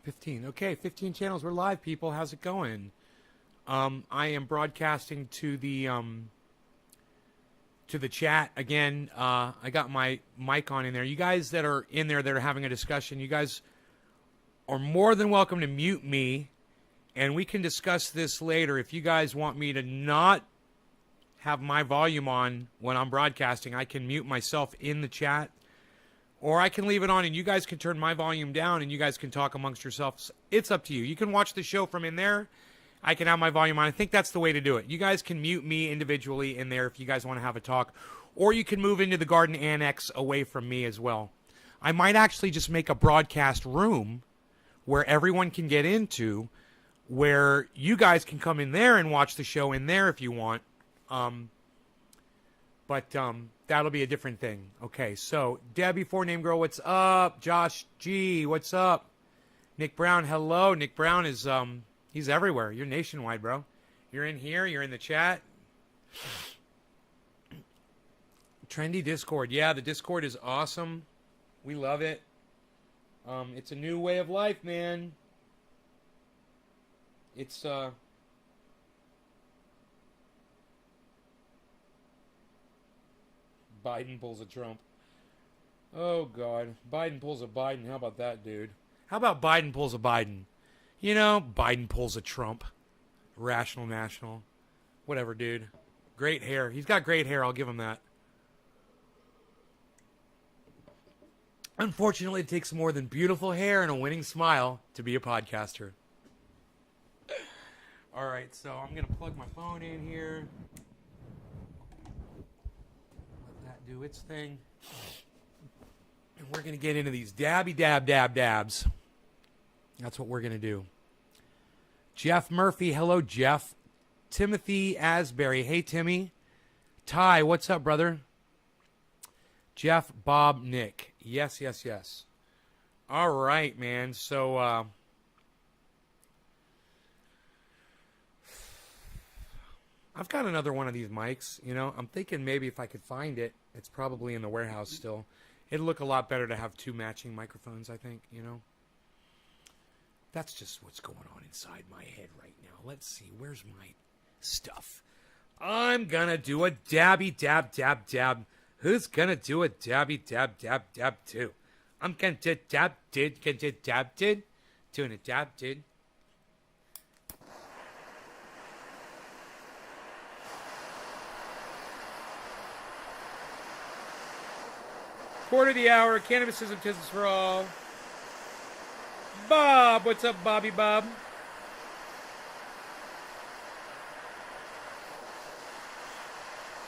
15. Okay, 15 channels. We're live, people. How's it going? I am broadcasting to the chat again. I got my mic on in there. You guys that are in there that are having a discussion, you guys are more than welcome to mute me, and we can discuss this later. If you guys want me to not have my volume on when I'm broadcasting, I can mute myself in the chat, or I can leave it on and you guys can turn my volume down and you guys can talk amongst yourselves. It's up to you. You can watch the show from in there. I can have my volume on. I think that's the way to do it. You guys can mute me individually in there if you guys want to have a talk, or you can move into the garden annex away from me as well. I might actually just make a broadcast room where everyone can get into, where you guys can come in there and watch the show in there if you want. But that'll be a different thing. Okay, so Debbie, 4-Name Girl, what's up? Josh G, what's up? Nick Brown, hello. Nick Brown is he's everywhere. You're nationwide, bro. You're in here. You're in the chat. Trendy Discord. Yeah, the Discord is awesome. We love it. It's a new way of life, man. It's Biden pulls a Trump. Oh, God. Biden pulls a Biden. How about that, dude? How about Biden pulls a Biden? You know, Biden pulls a Trump. Rational National. Whatever, dude. Great hair. He's got great hair. I'll give him that. Unfortunately, it takes more than beautiful hair and a winning smile to be a podcaster. All right, so I'm going to plug my phone in here. Do its thing. And we're going to get into these dabby dabs. That's what we're going to do. Jeff Murphy. Hello, Jeff. Timothy Asbury. Hey, Timmy. Ty, what's up, brother? Jeff, Bob, Nick. Yes. All right, man. So, I've got another one of these mics, you know. I'm thinking maybe if I could find it, it's probably in the warehouse still. It'd look a lot better to have two matching microphones, I think, you know. That's just what's going on inside my head right now. Let's see, where's my stuff? I'm gonna do a dabby dab. Who's gonna do a dabby dab too? I'm gonna do dab did, doing a dab did. Quarter of the hour, cannabisism, tisms for all. Bob, what's up, Bobby Bob?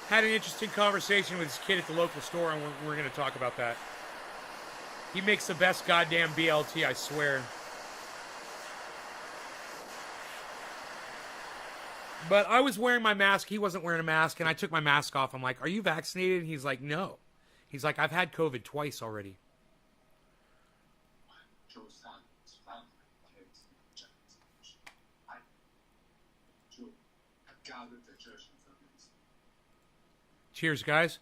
Had an interesting conversation with his kid at the local store, and we're going to talk about that. He makes the best goddamn BLT, I swear. But I was wearing my mask. He wasn't wearing a mask, and I took my mask off. I'm like, are you vaccinated? And he's like, no. He's like, I've had COVID twice already. Cheers, guys.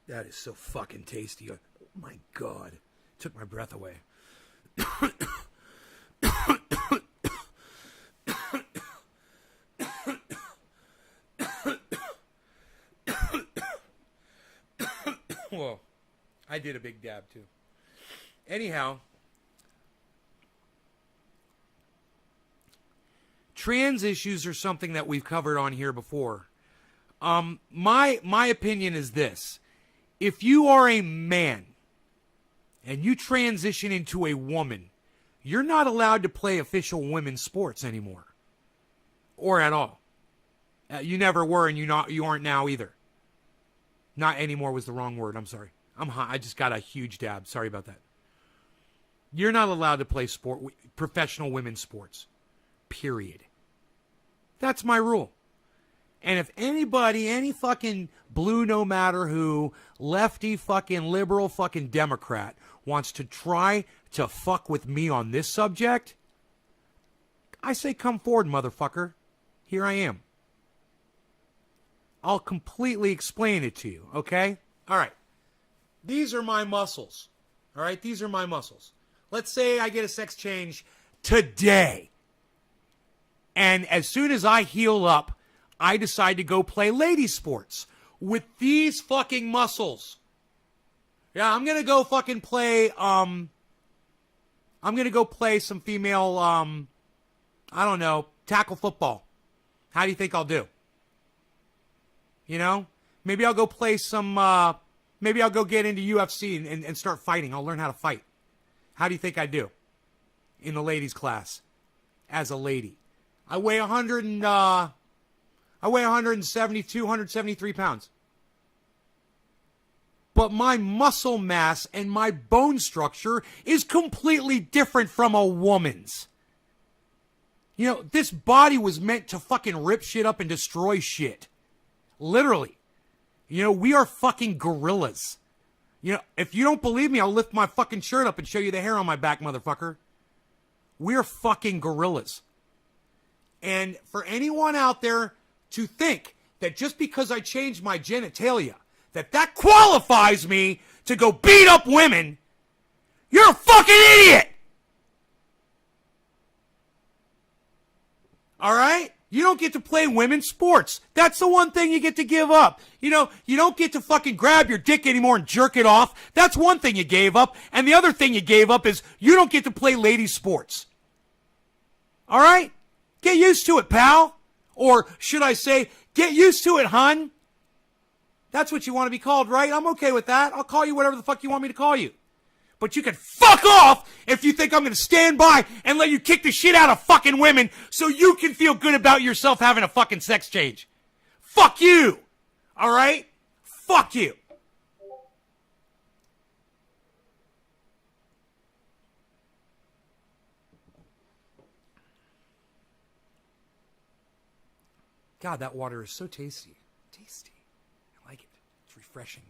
That is so fucking tasty. Oh my God. Took my breath away. Whoa. I did a big dab too. Anyhow, trans issues are something that we've covered on here before. My opinion is this. If you are a man and you transition into a woman, you're not allowed to play official women's sports anymore. Or at all. You never were, and you aren't now either. Not anymore was the wrong word. I'm sorry. I'm hot. I just got a huge dab. Sorry about that. You're not allowed to play professional women's sports. Period. That's my rule. And if anybody, any fucking blue no matter who, lefty fucking liberal fucking Democrat wants to try to fuck with me on this subject, I say come forward, motherfucker. Here I am. I'll completely explain it to you, okay? All right. These are my muscles. All right? These are my muscles. Let's say I get a sex change today. And as soon as I heal up, I decide to go play lady sports with these fucking muscles. Yeah, I'm going to go fucking play, I'm going to go play some female, I don't know, tackle football. How do you think I'll do? You know? Maybe I'll go play some, maybe I'll go get into UFC and start fighting. I'll learn how to fight. How do you think I do? In the ladies class. As a lady. I weigh 172, 173 pounds. But my muscle mass and my bone structure is completely different from a woman's. You know, this body was meant to fucking rip shit up and destroy shit. Literally. You know, we are fucking gorillas. You know, if you don't believe me, I'll lift my fucking shirt up and show you the hair on my back, motherfucker. We're fucking gorillas. And for anyone out there to think that just because I changed my genitalia, that qualifies me to go beat up women, you're a fucking idiot! All right? You don't get to play women's sports. That's the one thing you get to give up. You know, you don't get to fucking grab your dick anymore and jerk it off. That's one thing you gave up. And the other thing you gave up is you don't get to play ladies' sports. All right? Get used to it, pal. Or should I say, get used to it, hun. That's what you want to be called, right? I'm okay with that. I'll call you whatever the fuck you want me to call you. But you can fuck off if you think I'm going to stand by and let you kick the shit out of fucking women so you can feel good about yourself having a fucking sex change. Fuck you. All right? Fuck you. God, that water is so tasty. Tasty. I like it. It's refreshing.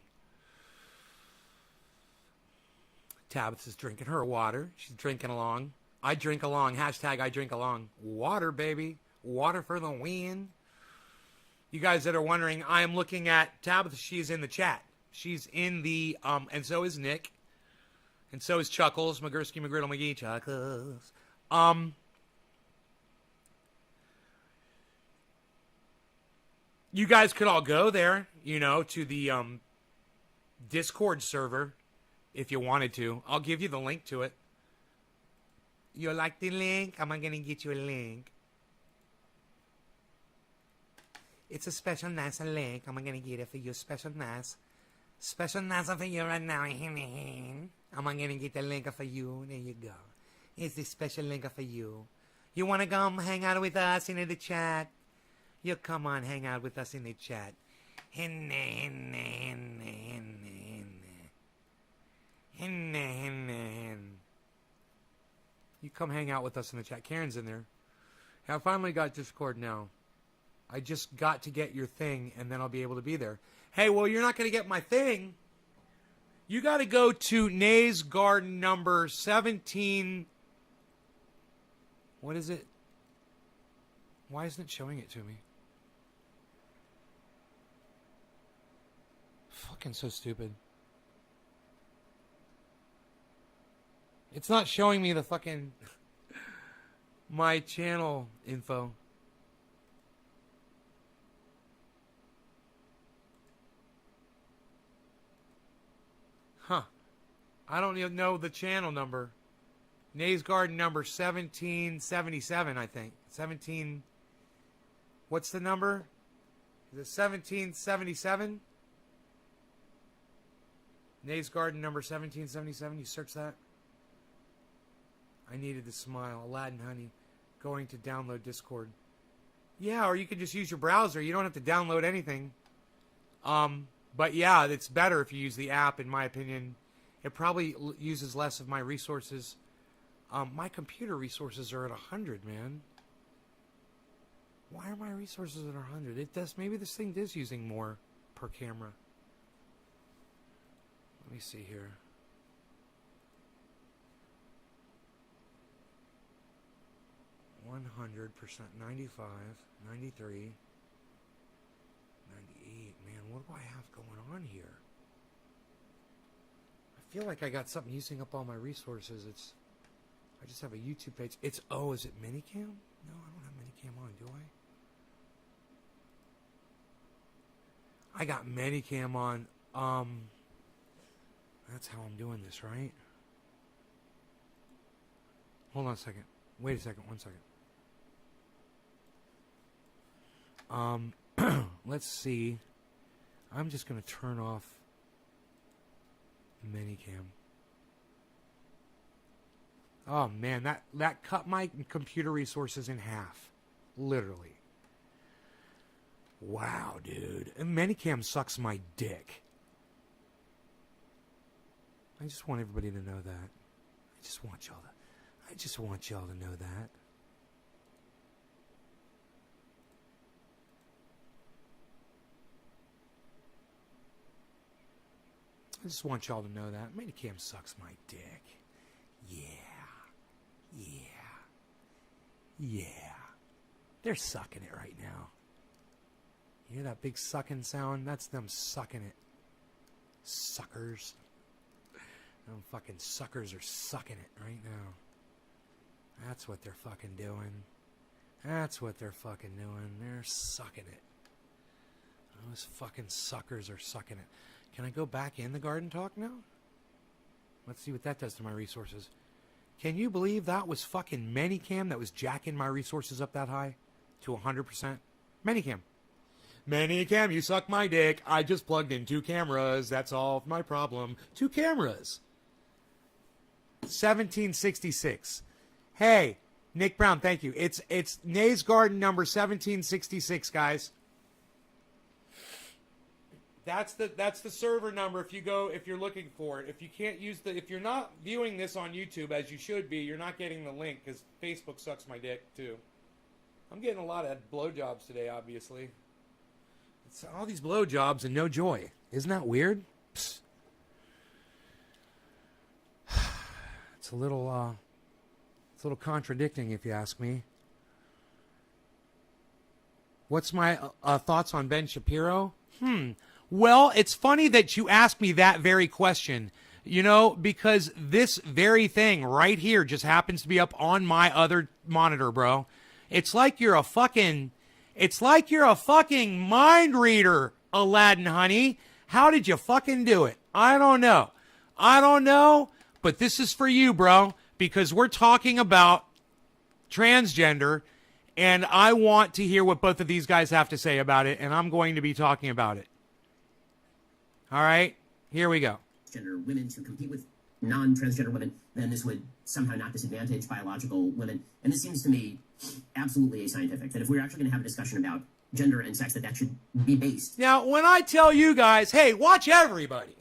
Tabitha's drinking her water. She's drinking along. I drink along. Hashtag I drink along. Water, baby. Water for the win. You guys that are wondering, I am looking at Tabitha. She's in the chat. She's in the, and so is Nick. And so is Chuckles. Magursky, McGriddle, McGee, Chuckles. You guys could all go there, you know, to the, Discord server. If you wanted to. I'll give you the link to it. You like the link? I'm going to get you a link. It's a special nice link. I'm going to get it for you. Special nice. Special nice for you right now. I'm going to get the link for you. There you go. It's the special link for you. You want to come hang out with us in the chat? You come on, hang out with us in the chat. You come hang out with us in the chat. Karen's in there. I finally got Discord now. I just got to get your thing, and then I'll be able to be there. Hey, well, you're not going to get my thing. You got to go to Nay's Garden number 17. What is it? Why isn't it showing it to me? Fucking so stupid. It's not showing me the fucking my channel info. Huh. I don't even know the channel number. Nays Garden number 1777, I think. 17. What's the number? Is it 1777? Nays Garden number 1777. You search that. I needed to smile. Aladdin Honey. Going to download Discord. Yeah, or you could just use your browser. You don't have to download anything. But yeah, it's better if you use the app, in my opinion. It probably uses less of my resources. My computer resources are at 100, man. Why are my resources at 100? It does. Maybe this thing is using more per camera. Let me see here. %, 95, 93, 98. Man, what do I have going on here? I feel like I got something using up all my resources. I just have a YouTube page. Is it Minicam? No, I don't have Minicam on, do I? I got Minicam on. That's how I'm doing this, right? Hold on a second. Wait a second. 1 second. Let's see. I'm just going to turn off Minicam. Oh, man, that cut my computer resources in half. Literally. Wow, dude. And Minicam sucks my dick. I just want everybody to know that. I just want y'all to know that. I just want y'all to know that. Minicam sucks my dick. Yeah. They're sucking it right now. You hear that big sucking sound? That's them sucking it. Suckers. Them fucking suckers are sucking it right now. That's what they're fucking doing. They're sucking it. Those fucking suckers are sucking it. Can I go back in the garden talk now? Let's see what that does to my resources. Can you believe that was fucking Minicam that was jacking my resources up that high? To 100%? Minicam, you suck my dick. I just plugged in 2 cameras. That's all my problem. 2 cameras. 1766. Hey, Nick Brown, thank you. It's Nays Garden number 1766, guys. That's the server number if you're looking for it. If you're not viewing this on YouTube as you should be, you're not getting the link because Facebook sucks my dick too. I'm getting a lot of blowjobs today, obviously. It's all these blowjobs and no joy. Isn't that weird? Psst. It's a little contradicting if you ask me. What's my thoughts on Ben Shapiro? Well, it's funny that you asked me that very question, because this very thing right here just happens to be up on my other monitor, bro. It's like you're a fucking mind reader, Aladdin Honey. How did you fucking do it? I don't know, but this is for you, bro, because we're talking about transgender, and I want to hear what both of these guys have to say about it, and I'm going to be talking about it. All right, here we go. Gender women to compete with non-transgender women, then this would somehow not disadvantage biological women. And this seems to me absolutely ascientific, that if we're actually going to have a discussion about gender and sex, that should be based. Now, when I tell you guys, hey, watch everybody.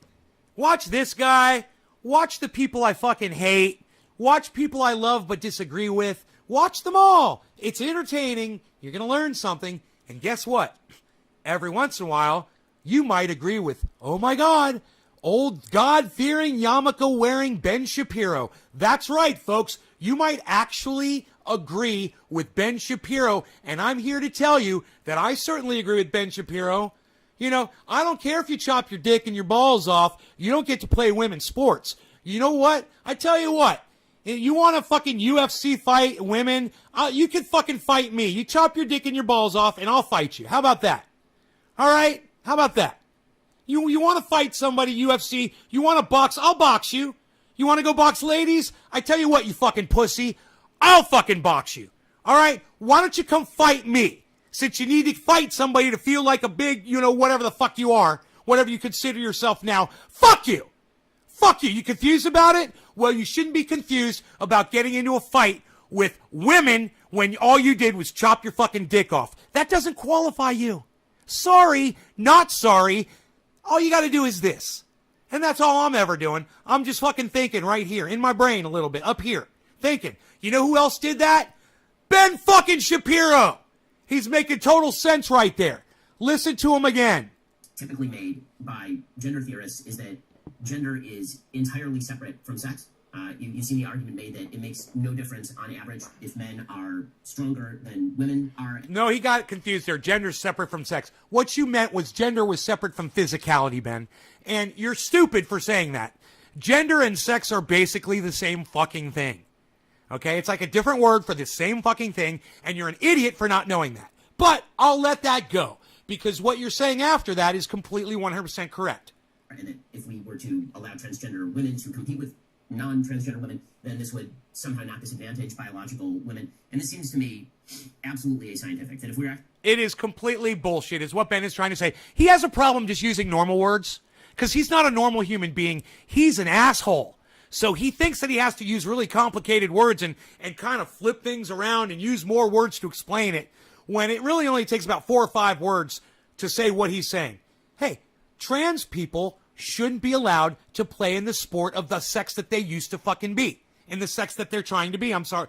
Watch this guy. Watch the people I fucking hate. Watch people I love but disagree with. Watch them all. It's entertaining. You're going to learn something. And guess what? Every once in a while, you might agree with, oh my God, old God-fearing, yarmulke-wearing Ben Shapiro. That's right, folks. You might actually agree with Ben Shapiro, and I'm here to tell you that I certainly agree with Ben Shapiro. I don't care if you chop your dick and your balls off. You don't get to play women's sports. You know what? I tell you what. You want to fucking UFC fight women? You can fucking fight me. You chop your dick and your balls off, and I'll fight you. How about that? All right? How about that? You want to fight somebody, UFC, you want to box, I'll box you. You want to go box ladies? I tell you what, you fucking pussy. I'll fucking box you. All right? Why don't you come fight me? Since you need to fight somebody to feel like a big, whatever the fuck you are, whatever you consider yourself now, fuck you. Fuck you. You confused about it? Well, you shouldn't be confused about getting into a fight with women when all you did was chop your fucking dick off. That doesn't qualify you. Sorry, not sorry. All you got to do is this. And that's all I'm ever doing. I'm just fucking thinking right here, in my brain a little bit, up here. Thinking. You know who else did that? Ben fucking Shapiro. He's making total sense right there. Listen to him again. Typically made by gender theorists is that gender is entirely separate from sex. You've seen the argument made that it makes no difference on average if men are stronger than women are. No, he got confused there. Gender's separate from sex. What you meant was gender was separate from physicality, Ben. And you're stupid for saying that. Gender and sex are basically the same fucking thing. Okay? It's like a different word for the same fucking thing, and you're an idiot for not knowing that. But I'll let that go, because what you're saying after that is completely 100% correct. And that if we were to allow transgender women to compete with non-transgender women, then this would somehow not disadvantage biological women. And this seems to me absolutely ascientific. That if we're... It is completely bullshit, is what Ben is trying to say. He has a problem just using normal words, because he's not a normal human being. He's an asshole. So he thinks that he has to use really complicated words and kind of flip things around and use more words to explain it, when it really only takes about 4 or 5 words to say what he's saying. Hey, trans people shouldn't be allowed to play in the sport of the sex that they used to fucking be, in the sex that they're trying to be. I'm sorry.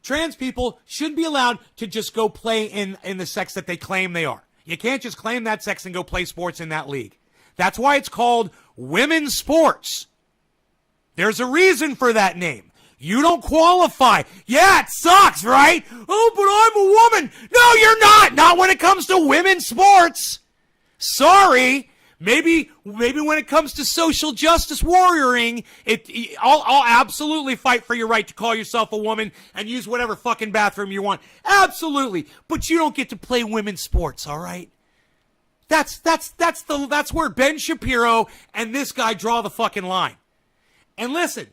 Trans people shouldn't be allowed to just go play in the sex that they claim they are. You can't just claim that sex and go play sports in that league. That's why it's called women's sports. There's a reason for that name. You don't qualify. Yeah, it sucks, right? Oh, but I'm a woman. No, you're not. Not when it comes to women's sports. Sorry. Maybe when it comes to social justice warrioring, I'll absolutely fight for your right to call yourself a woman and use whatever fucking bathroom you want. Absolutely. But you don't get to play women's sports, all right? That's where Ben Shapiro and this guy draw the fucking line. And listen,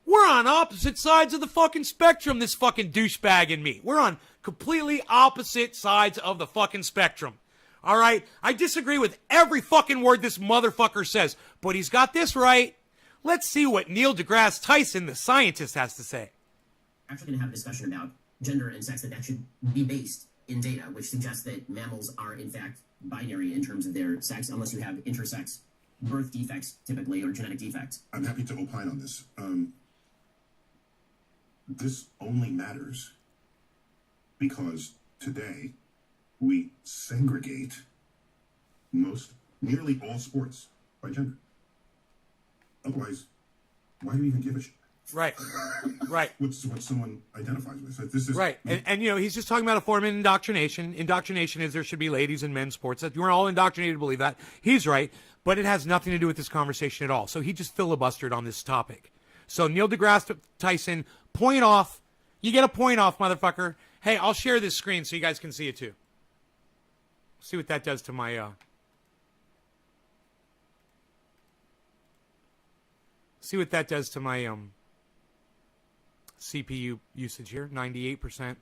we're on opposite sides of the fucking spectrum, this fucking douchebag and me. We're on completely opposite sides of the fucking spectrum. All right? I disagree with every fucking word this motherfucker says, but he's got this right. Let's see what Neil deGrasse Tyson, the scientist, has to say. Actually going to have a discussion about gender and sex, that should be based in data, which suggests that mammals are, in fact, binary in terms of their sex, unless you have intersex birth defects, typically, or genetic defects. I'm happy to opine on this. This only matters because today we segregate nearly all sports by gender. Otherwise, why do we even give a shit? Right. Right. What someone identifies with. This is right. And he's just talking about a form of indoctrination. Indoctrination is there should be ladies and men's sports. That we're all indoctrinated to believe that. He's right, but it has nothing to do with this conversation at all. So he just filibustered on this topic. So Neil deGrasse Tyson, point off. You get a point off, motherfucker. Hey, I'll share this screen so you guys can see it too. See what that does to my CPU usage here. 98%.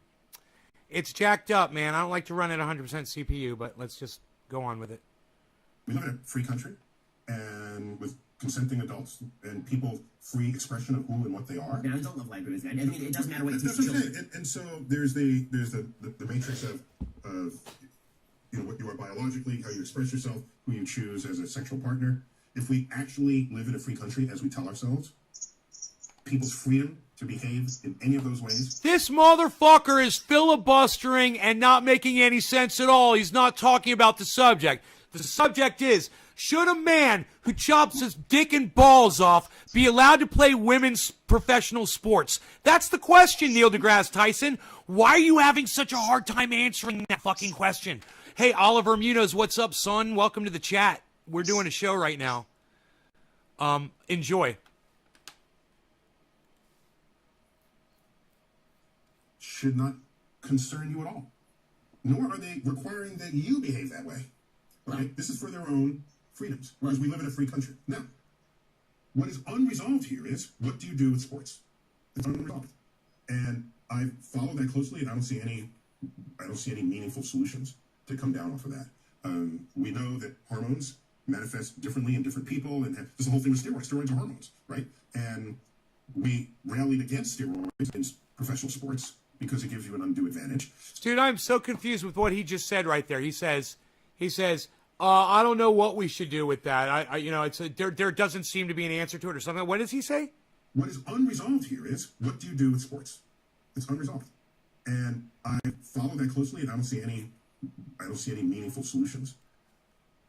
It's jacked up, man. I don't like to run at 100% CPU, but let's just go on with it. We live in a free country, and with consenting adults and people free expression of who and what they are. Yeah, adult love language. I mean, it doesn't matter what you That's what I'm saying. And so there's the matrix of what you are biologically, how you express yourself, who you choose as a sexual partner. If we actually live in a free country, as we tell ourselves, people's freedom to behave in any of those ways. This motherfucker is filibustering and not making any sense at all. He's not talking about the subject. The subject is, should a man who chops his dick and balls off be allowed to play women's professional sports? That's the question, Neil deGrasse Tyson. Why are you having such a hard time answering that fucking question? Hey, Oliver Munoz, what's up, son? Welcome to the chat. We're doing a show right now. Enjoy. Should not concern you at all. Nor are they requiring that you behave that way. Okay? This is for their own freedoms, because we live in a free country. Now, what is unresolved here is, what do you do with sports? It's unresolved, and I follow that closely, and I don't see any meaningful solutions to come down off of that. We know that hormones manifest differently in different people, and there's the whole thing with steroids. Steroids are hormones, right? And we rallied against steroids in professional sports because it gives you an undue advantage. Dude, I'm so confused with what he just said right there. He says, I don't know what we should do with that. There doesn't seem to be an answer to it or something. What does he say? What is unresolved here is, what do you do with sports? It's unresolved, and I follow that closely, and I don't see any meaningful solutions.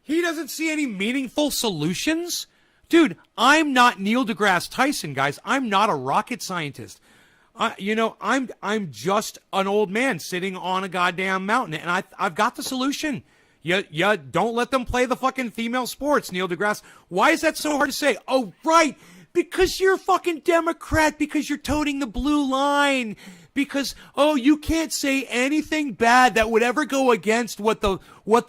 He doesn't see any meaningful solutions? Dude, I'm not Neil deGrasse Tyson, guys. I'm not a rocket scientist. I'm just an old man sitting on a goddamn mountain, and I've got the solution. You don't let them play the fucking female sports, Neil deGrasse. Why is that so hard to say? Oh, right. Because you're a fucking Democrat, because you're toting the blue line, because, you can't say anything bad that would ever go against what the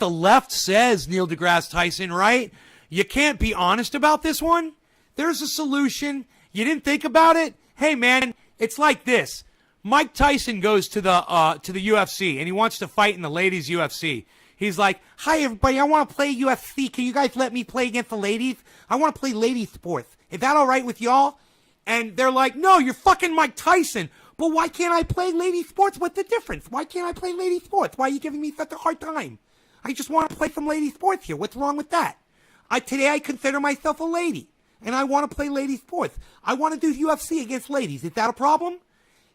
left says, Neil deGrasse Tyson, right? You can't be honest about this one? There's a solution. You didn't think about it? Hey, man, it's like this. Mike Tyson goes to the UFC, and he wants to fight in the ladies' UFC. He's like, hi, everybody, I want to play UFC. Can you guys let me play against the ladies? I want to play ladies sports. Is that all right with y'all? And they're like, no, you're fucking Mike Tyson. But why can't I play ladies sports? What's the difference? Why can't I play ladies sports? Why are you giving me such a hard time? I just want to play some ladies sports here. What's wrong with that? Today I consider myself a lady, and I want to play ladies sports. I want to do UFC against ladies. Is that a problem?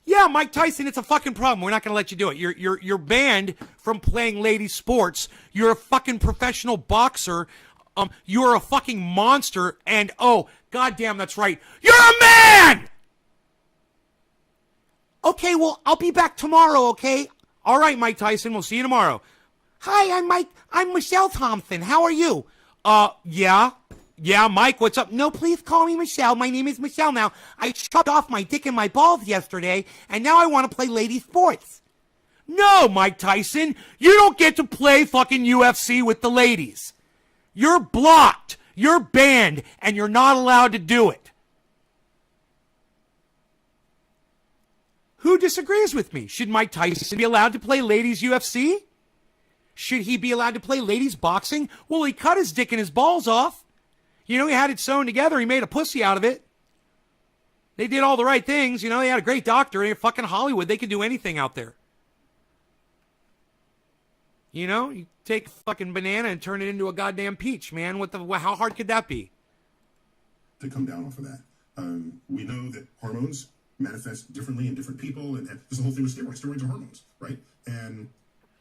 Yeah, Mike Tyson, it's a fucking problem. We're not going to let you do it. You're banned from playing ladies sports. You're a fucking professional boxer. You're a fucking monster, and goddamn, that's right. You're a man! Okay, well, I'll be back tomorrow, okay? All right, Mike Tyson, we'll see you tomorrow. Hi, I'm Michelle Thompson. How are you? Yeah. Yeah, Mike, what's up? No, please call me Michelle. My name is Michelle now. I chopped off my dick and my balls yesterday, and now I want to play ladies sports. No, Mike Tyson, you don't get to play fucking UFC with the ladies. You're blocked. You're banned, and you're not allowed to do it. Who disagrees with me? Should Mike Tyson be allowed to play ladies UFC? Should he be allowed to play ladies boxing? Well, he cut his dick and his balls off. He had it sewn together. He made a pussy out of it. They did all the right things. They had a great doctor. They're fucking Hollywood. They can do anything out there. You take a fucking banana and turn it into a goddamn peach, man. How hard could that be? To come down off of that. We know that hormones manifest differently in different people, and there's the whole thing with steroids. Steroids are hormones, right? And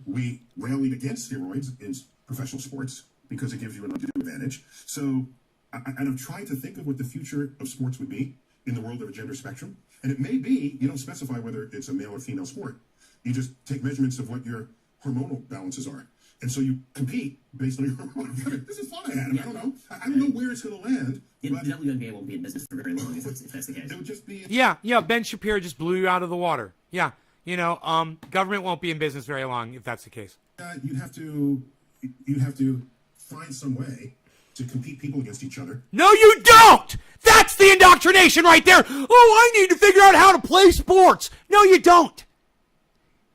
we rallied against steroids in professional sports because it gives you an undue advantage. So I'm trying to think of what the future of sports would be in the world of a gender spectrum. And it may be, you don't specify whether it's a male or female sport. You just take measurements of what your hormonal balances are. And so you compete based on your hormonal. This is fun, Adam. I don't know. I don't know where it's going to land. The WNBA won't be in business for very long if that's the case. It would just be... Yeah, Ben Shapiro just blew you out of the water. Yeah, government won't be in business very long if that's the case. You'd have to find some way to compete people against each other. No, you don't! That's the indoctrination right there! I need to figure out how to play sports! No, you don't!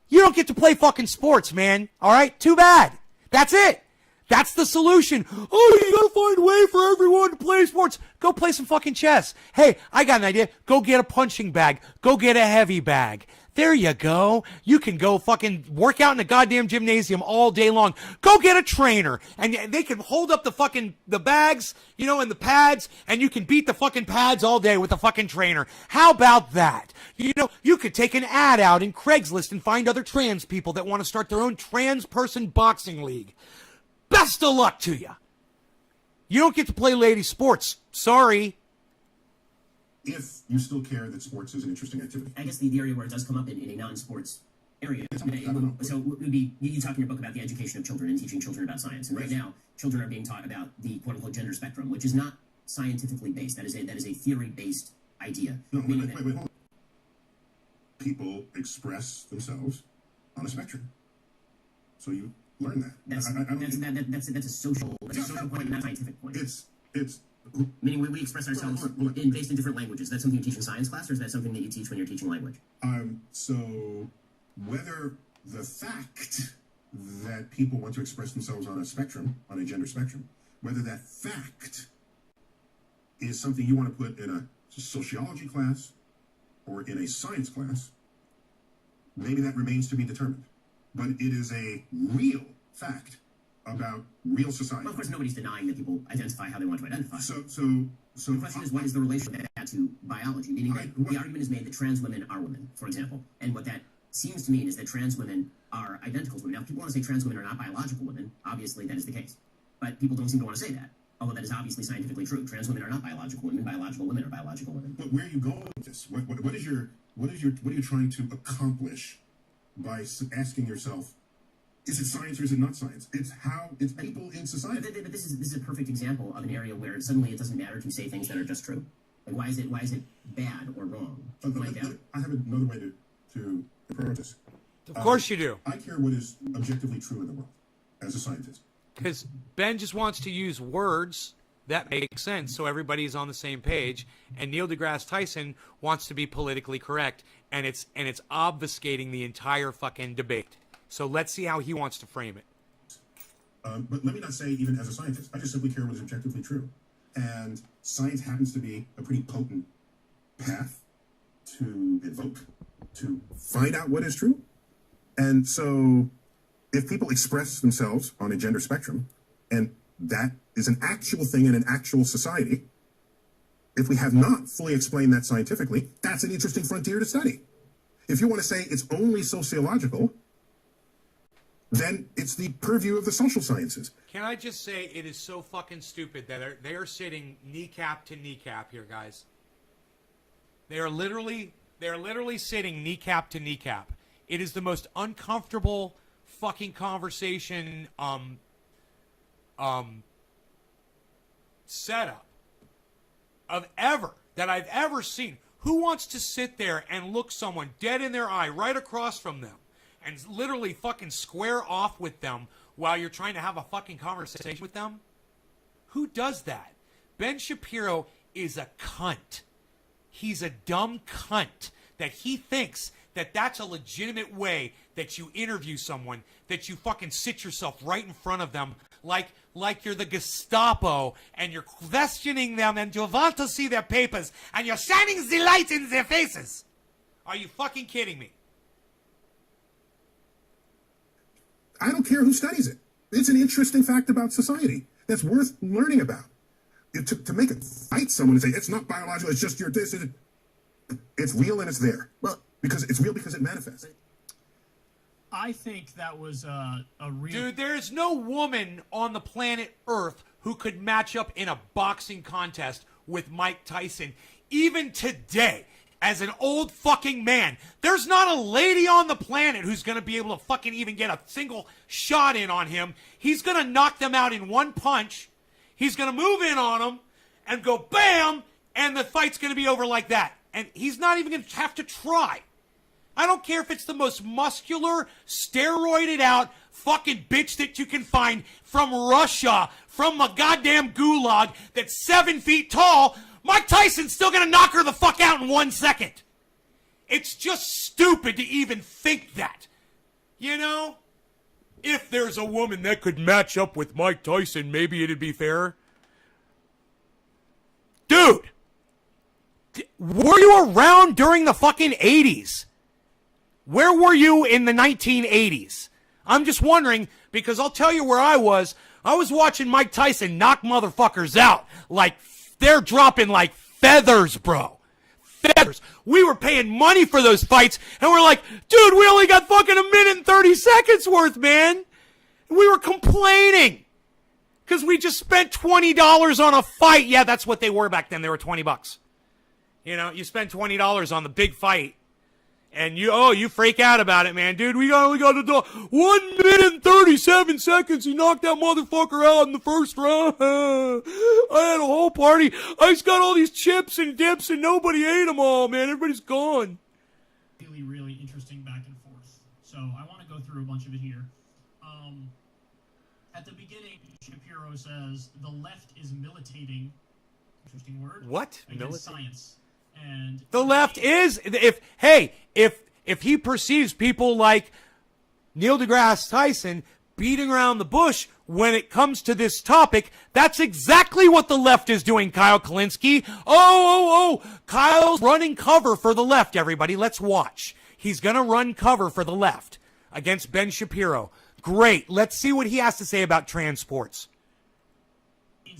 You don't get to play fucking sports, man. All right? Too bad. That's it. That's the solution. You gotta find a way for everyone to play sports. Go play some fucking chess. Hey, I got an idea. Go get a punching bag. Go get a heavy bag. There you go. You can go fucking work out in a goddamn gymnasium all day long. Go get a trainer. And they can hold up the bags, and the pads, and you can beat the fucking pads all day with the fucking trainer. How about that? You could take an ad out in Craigslist and find other trans people that want to start their own trans person boxing league. Best of luck to you. You don't get to play lady sports. Sorry. If you still care that sports is an interesting activity. I guess the area where it does come up in a non-sports area. So it would be, you talk in your book about the education of children and teaching children about science. And right now, children are being taught about the quote-unquote gender spectrum, which is not scientifically based. That is a theory-based idea. No, wait, hold on. People express themselves on a spectrum. So you learn that. That's a social point, not a scientific point. It's Meaning we express ourselves based in different languages. Is that something you teach in science class, or is that something that you teach when you're teaching language? So whether the fact that people want to express themselves on a spectrum, on a gender spectrum, whether that fact is something you want to put in a sociology class or in a science class, maybe that remains to be determined. But it is a real fact about real society. Well, of course, nobody's denying that people identify how they want to identify. So the question is, what is the relation of that to biology? Meaning that the argument is made that trans women are women, for example. And what that seems to mean is that trans women are identical to women. Now, if people want to say trans women are not biological women, obviously that is the case. But people don't seem to want to say that, although that is obviously scientifically true. Trans women are not biological women. Biological women are biological women. But where are you going with this? What are you trying to accomplish by asking yourself, is it science or is it not science? It's people in society. But this is a perfect example of an area where suddenly it doesn't matter to say things that are just true. Like, why is it bad or wrong? I have another way to approach this. Of course you do. I care what is objectively true in the world as a scientist. Because Ben just wants to use words that make sense so everybody's on the same page, and Neil deGrasse Tyson wants to be politically correct, and it's obfuscating the entire fucking debate. So let's see how he wants to frame it. But let me not say even as a scientist. I just simply care what is objectively true. And science happens to be a pretty potent path to invoke, to find out what is true. And so if people express themselves on a gender spectrum, and that is an actual thing in an actual society, if we have not fully explained that scientifically, that's an interesting frontier to study. If you want to say it's only sociological, then it's the purview of the social sciences. Can I just say it is so fucking stupid that they are sitting kneecap to kneecap here, guys. They are literally sitting kneecap to kneecap. It is the most uncomfortable fucking conversation setup that I've ever seen. Who wants to sit there and look someone dead in their eye right across from them and literally fucking square off with them while you're trying to have a fucking conversation with them? Who does that? Ben Shapiro is a cunt. He's a dumb cunt that he thinks that that's a legitimate way that you interview someone, that you fucking sit yourself right in front of them like you're the Gestapo and you're questioning them and you want to see their papers and you're shining the light in their faces. Are you fucking kidding me? I don't care who studies it. It's an interesting fact about society that's worth learning about. To make it fight someone and say, it's not biological, it's just your this. It's real and it's there. Well, because it's real because it manifests. I think that was a real... Dude, there is no woman on the planet Earth who could match up in a boxing contest with Mike Tyson. Even today, as an old fucking man, there's not a lady on the planet who's going to be able to fucking even get a single shot in on him. He's going to knock them out in one punch. He's going to move in on them and go bam, and the fight's going to be over like that. And he's not even going to have to try. I don't care if it's the most muscular, steroided out fucking bitch that you can find from Russia, from a goddamn gulag that's 7 feet tall. Mike Tyson's still going to knock her the fuck out in 1 second. It's just stupid to even think that. You know? If there's a woman that could match up with Mike Tyson, maybe it'd be fairer. Dude! Were you around during the fucking 80s? Where were you in the 1980s? I'm just wondering, because I'll tell you where I was. I was watching Mike Tyson knock motherfuckers out like they're dropping like feathers, bro. Feathers. We were paying money for those fights, and we're like, dude, we only got fucking 1 minute and 30 seconds worth, man. And we were complaining because we just spent $20 on a fight. Yeah, that's what they were back then. They were $20. You know, you spend $20 on the big fight, and you freak out about it, man. Dude, we only got to do 1 minute and 37 seconds. He knocked that motherfucker out in the first round. I had a whole party. I just got all these chips and dips, and nobody ate them all, man. Everybody's gone. Really, really interesting back and forth. So I want to go through a bunch of it here. At the beginning, Shapiro says the left is militating interesting word. What? Against Military? science. And The left is if he perceives people like Neil deGrasse Tyson beating around the bush when it comes to this topic, that's exactly what the left is doing, Kyle Kalinske. Oh, Kyle's running cover for the left, everybody. Let's watch. He's going to run cover for the left against Ben Shapiro. Great. Let's see what he has to say about transports.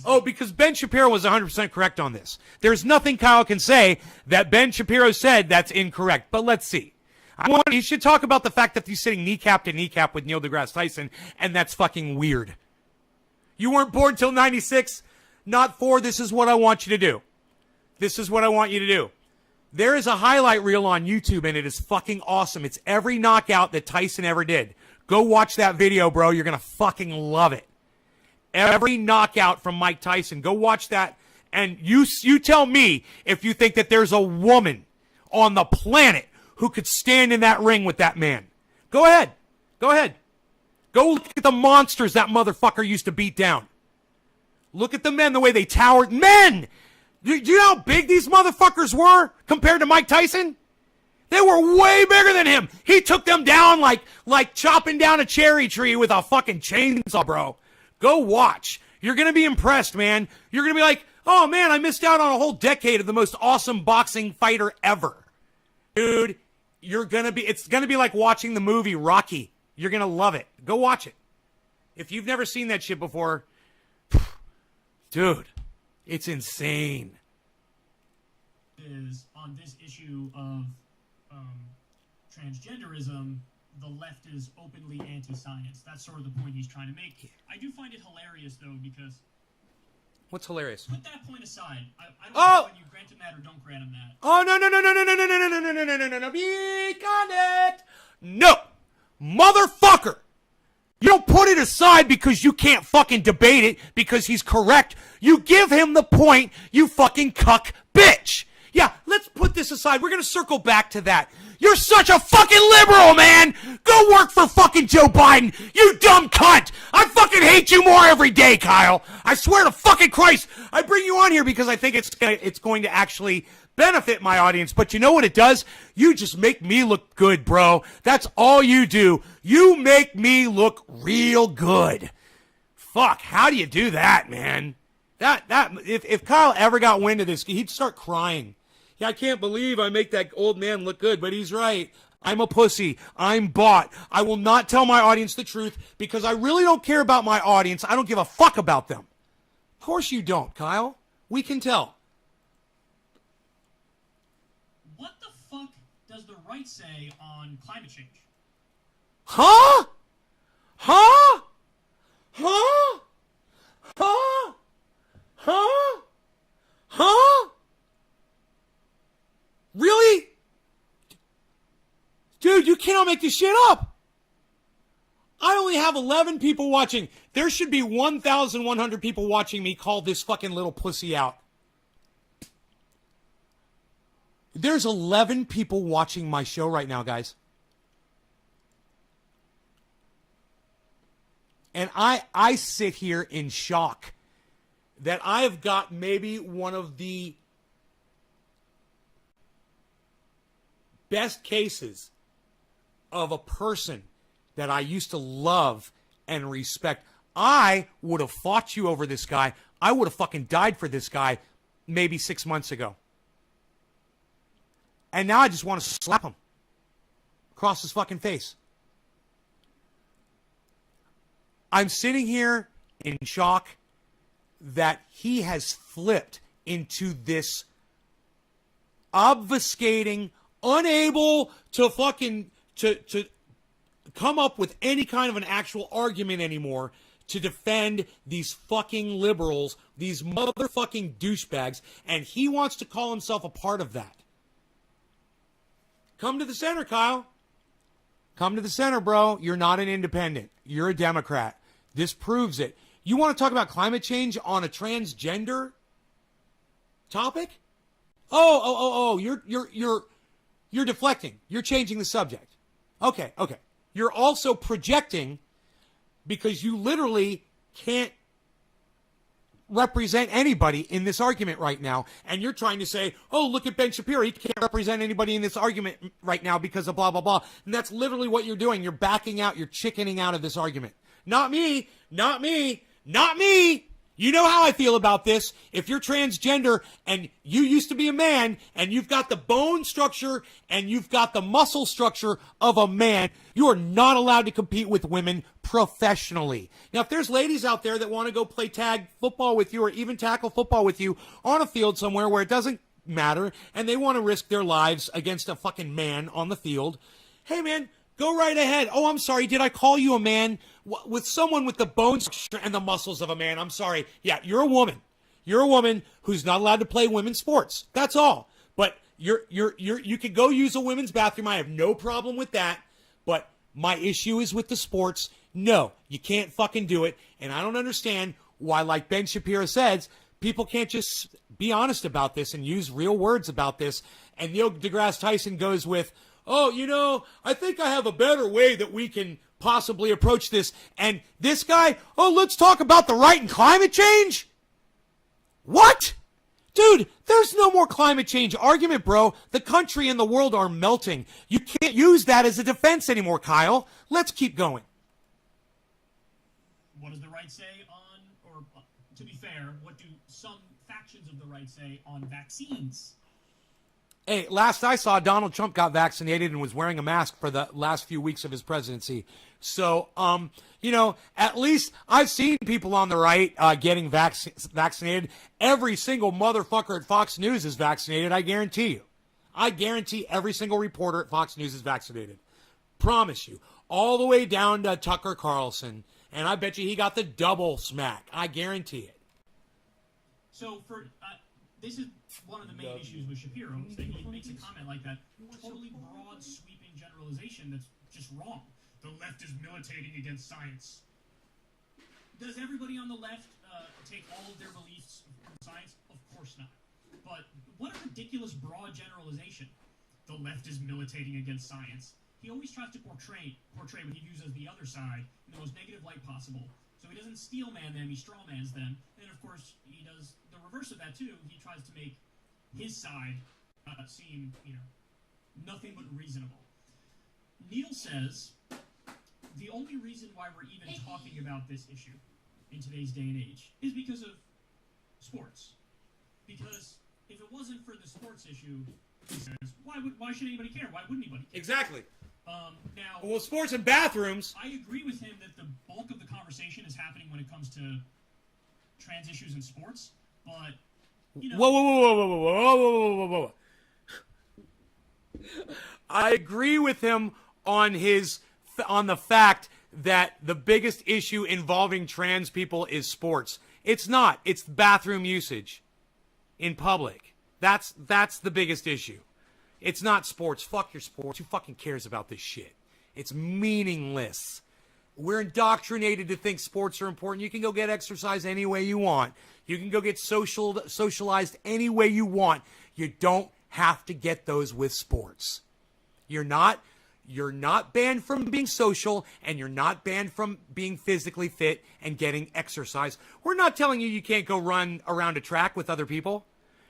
Oh, because Ben Shapiro was 100% correct on this. There's nothing Kyle can say that Ben Shapiro said that's incorrect. But let's see. You should talk about the fact that he's sitting kneecap to kneecap with Neil deGrasse Tyson, and that's fucking weird. You weren't born till 96, not 4. This is what I want you to do. This is what I want you to do. There is a highlight reel on YouTube, and it is fucking awesome. It's every knockout that Tyson ever did. Go watch that video, bro. You're going to fucking love it. Every knockout from Mike Tyson. Go watch that. And you tell me if you think that there's a woman on the planet who could stand in that ring with that man. Go ahead. Go ahead. Go look at the monsters that motherfucker used to beat down. Look at the men, the way they towered. Men! Do you know how big these motherfuckers were compared to Mike Tyson? They were way bigger than him. He took them down like chopping down a cherry tree with a fucking chainsaw, bro. Go watch. You're going to be impressed, man. You're going to be like, oh, man, I missed out on a whole decade of the most awesome boxing fighter ever. Dude, it's going to be like watching the movie Rocky. You're going to love it. Go watch it. If you've never seen that shit before, dude, it's insane. Is on this issue of transgenderism, the left is openly anti-science. That's sort of the point he's trying to make. I do find it hilarious, though, because... What's hilarious? Put that point aside. I don't Oh! know whether you grant him that or don't grant him that. Oh, no. Be content. No. Motherfucker. You don't put it aside because you can't fucking debate it because he's correct. You give him the point, you fucking cuck bitch. Yeah, let's put this aside. We're going to circle back to that. You're such a fucking liberal, man. Go work for fucking Joe Biden, you dumb cunt. I fucking hate you more every day, Kyle. I swear to fucking Christ. I bring you on here because I think it's going to actually benefit my audience. But you know what it does? You just make me look good, bro. That's all you do. You make me look real good. Fuck, how do you do that, man? If Kyle ever got wind of this, he'd start crying. Yeah, I can't believe I make that old man look good, but he's right. I'm a pussy. I'm bought. I will not tell my audience the truth because I really don't care about my audience. I don't give a fuck about them. Of course you don't, Kyle. We can tell. What the fuck does the right say on climate change? Huh? Huh? Huh? Huh? Huh? Huh? Really? Dude, you cannot make this shit up. I only have 11 people watching. There should be 1,100 people watching me call this fucking little pussy out. There's 11 people watching my show right now, guys. And I sit here in shock that I've got maybe one of the best cases of a person that I used to love and respect. I would have fought you over this guy. I would have fucking died for this guy maybe 6 months ago. And now I just want to slap him across his fucking face. I'm sitting here in shock that he has flipped into this obfuscating, unable to fucking to come up with any kind of an actual argument anymore to defend these fucking liberals, these motherfucking douchebags, and he wants to call himself a part of that. Come to the center, Kyle. Come to the center, bro. You're not an independent. You're a Democrat. This proves it. You want to talk about climate change on a transgender topic? Oh, you're deflecting. You're changing the subject. Okay. You're also projecting because you literally can't represent anybody in this argument right now. And you're trying to say, oh, look at Ben Shapiro. He can't represent anybody in this argument right now because of blah, blah, blah. And that's literally what you're doing. You're backing out. You're chickening out of this argument. Not me. Not me. Not me. You know how I feel about this. If you're transgender and you used to be a man and you've got the bone structure and you've got the muscle structure of a man, you are not allowed to compete with women professionally. Now, if there's ladies out there that want to go play tag football with you or even tackle football with you on a field somewhere where it doesn't matter and they want to risk their lives against a fucking man on the field, hey, man, go right ahead. Oh, I'm sorry. Did I call you a man? With someone with the bone structure and the muscles of a man, I'm sorry. Yeah, you're a woman. You're a woman who's not allowed to play women's sports. That's all. But you could go use a women's bathroom. I have no problem with that. But my issue is with the sports. No, you can't fucking do it. And I don't understand why, like Ben Shapiro says, people can't just be honest about this and use real words about this. And Neil deGrasse Tyson goes with, oh, you know, I think I have a better way that we can possibly approach this. And this guy, oh, let's talk about the right in climate change? What? Dude, there's no more climate change argument, bro. The country and the world are melting. You can't use that as a defense anymore, Kyle. Let's keep going. What does the right say on, or to be fair, what do some factions of the right say on vaccines? Hey, last I saw, Donald Trump got vaccinated and was wearing a mask for the last few weeks of his presidency. So, you know, at least I've seen people on the right getting vaccinated. Every single motherfucker at Fox News is vaccinated, I guarantee you. I guarantee every single reporter at Fox News is vaccinated. Promise you. All the way down to Tucker Carlson. And I bet you he got the double smack. I guarantee it. So, this is one of the main issues with Shapiro, is that he makes a comment like that, totally broad, sweeping generalization that's just wrong. The left is militating against science. Does everybody on the left take all of their beliefs from science? Of course not. But what a ridiculous broad generalization. The left is militating against science. He always tries to portray what he views as the other side in the most negative light possible. So he doesn't steelman them, he strawmans them. And of course, he does the reverse of that too. He tries to make his side seem, nothing but reasonable. Neil says the only reason why we're even talking about this issue in today's day and age is because of sports. Because if it wasn't for the sports issue, he says, why should anybody care? Why wouldn't anybody care? Exactly. Now, well, sports and bathrooms. I agree with him that the bulk of the conversation is happening when it comes to trans issues in sports, but Whoa. I agree with him on the fact that the biggest issue involving trans people is sports. It's not. It's bathroom usage in public. That's the biggest issue. It's not sports. Fuck your sports. Who fucking cares about this shit? It's meaningless. We're indoctrinated to think sports are important. You can go get exercise any way you want. You can go get socialized any way you want. You don't have to get those with sports. You're not banned from being social, and you're not banned from being physically fit and getting exercise. We're not telling you can't go run around a track with other people.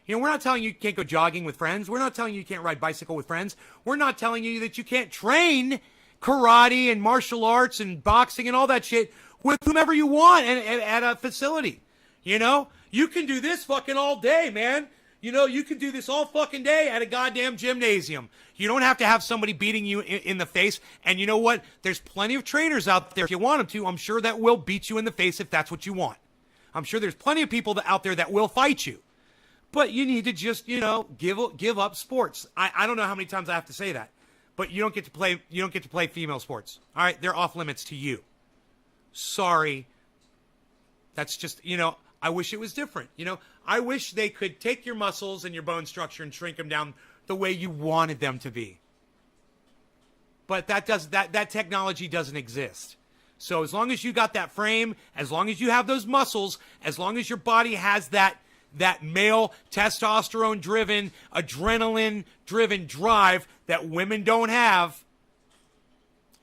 We're not telling you can't go jogging with friends. We're not telling you can't ride bicycle with friends. We're not telling you that you can't train karate and martial arts and boxing and all that shit with whomever you want at a facility. You can do this fucking all day, man. You can do this all fucking day at a goddamn gymnasium. You don't have to have somebody beating you in the face. And you know what? There's plenty of trainers out there if you want them to. I'm sure that will beat you in the face if that's what you want. I'm sure there's plenty of people out there that will fight you. But you need to just, give up sports. I don't know how many times I have to say that. But you don't get to play female sports. All right? They're off limits to you. Sorry. That's just, I wish it was different. I wish they could take your muscles and your bone structure and shrink them down the way you wanted them to be. But that technology doesn't exist. So as long as you got that frame, as long as you have those muscles, as long as your body has that male testosterone-driven, adrenaline-driven drive that women don't have,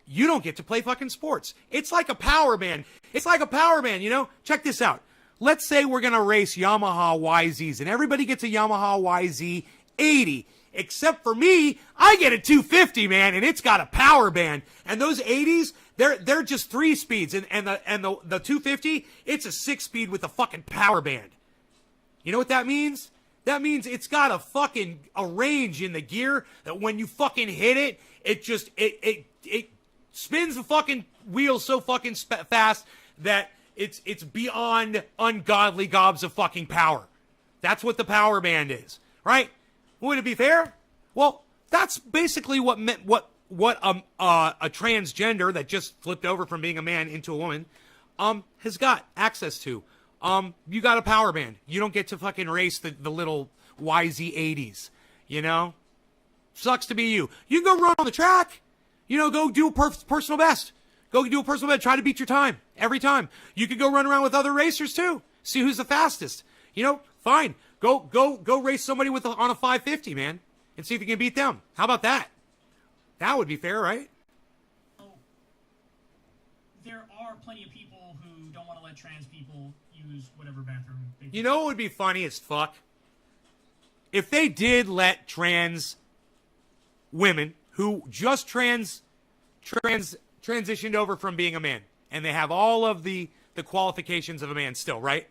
you don't get to play fucking sports. It's like a power man. Check this out. let's say we're going to race Yamaha YZs, and everybody gets a Yamaha YZ 80. Except for me, I get a 250, man, and it's got a power band. And those 80s, they're just 3 speeds, and the 250, it's a 6-speed with a fucking power band. You know what that means? That means it's got a range in the gear that when you fucking hit it, it spins the fucking wheels so fucking fast that it's beyond ungodly gobs of fucking power. That's what the power band is, right? Would it be fair? Well, that's basically what a transgender that just flipped over from being a man into a woman has got access to. You got a power band. You don't get to fucking race the little YZ80s, you know? Sucks to be you. You can go run on the track. You know, go do a personal best. Go do a personal best. Try to beat your time every time. You can go run around with other racers too. See who's the fastest. You know, fine. Go race somebody on a 550, man, and see if you can beat them. How about that? That would be fair, right? There are plenty of people who don't want to let trans people use whatever bathroom they You know what would be funny as fuck? If they did let trans women who just transitioned over from being a man, and they have all of the qualifications of a man still, right?